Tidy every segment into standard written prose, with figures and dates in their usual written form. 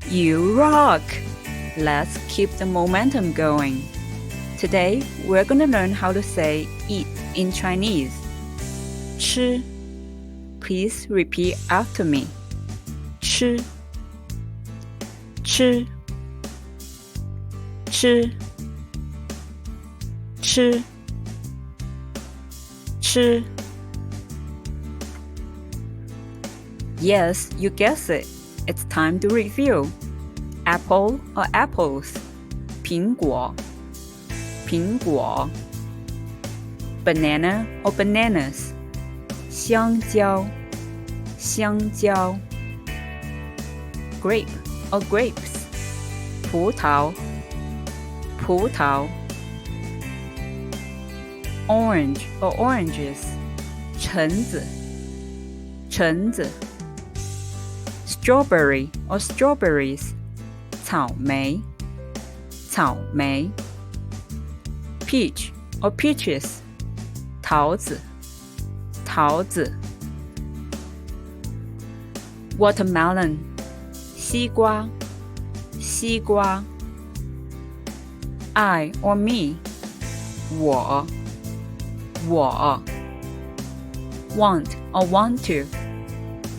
You rock! Let's keep the momentum going. Today, we're going to learn how to say eat in Chinese. 吃. Please repeat after me. 吃. 吃. 吃. 吃. 吃. Yes, you guessed it. It's time to review. Apple or apples? 苹果. 苹果. Banana or bananas? 香蕉. 香蕉. Grape or grapes? 葡萄. 葡萄. Orange or oranges? 橙子. 橙子. Strawberry or strawberries? 草莓. 草莓. Peach or peaches? 桃子. 桃子. Watermelon. 西瓜. 西瓜. I or me? 我. 我. Want or want to?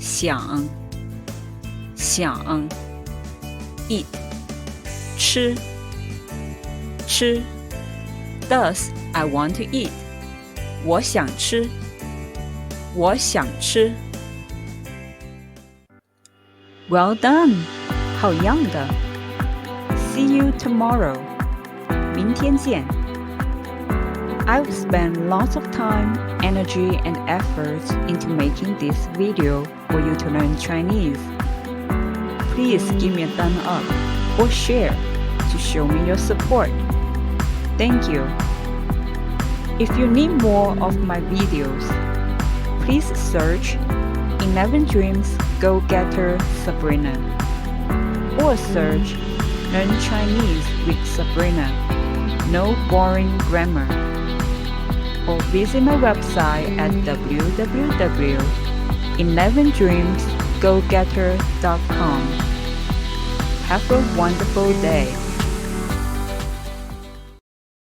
想. 想. Eat. 吃. 吃. Thus, I want to eat. 我想吃. 我想吃. Well done! 好样的. See you tomorrow. 明天见. I've spent lots of time, energy, and effort into making this video for you to learn Chinese. Please give me a thumb up or share to show me your support. Thank you. If you need more of my videos, please search 11 Dreams Go-Getter Sabrina or search Learn Chinese with Sabrina. No boring grammar. Or visit my website at www.11dreamsgogetter.com. Have a wonderful day.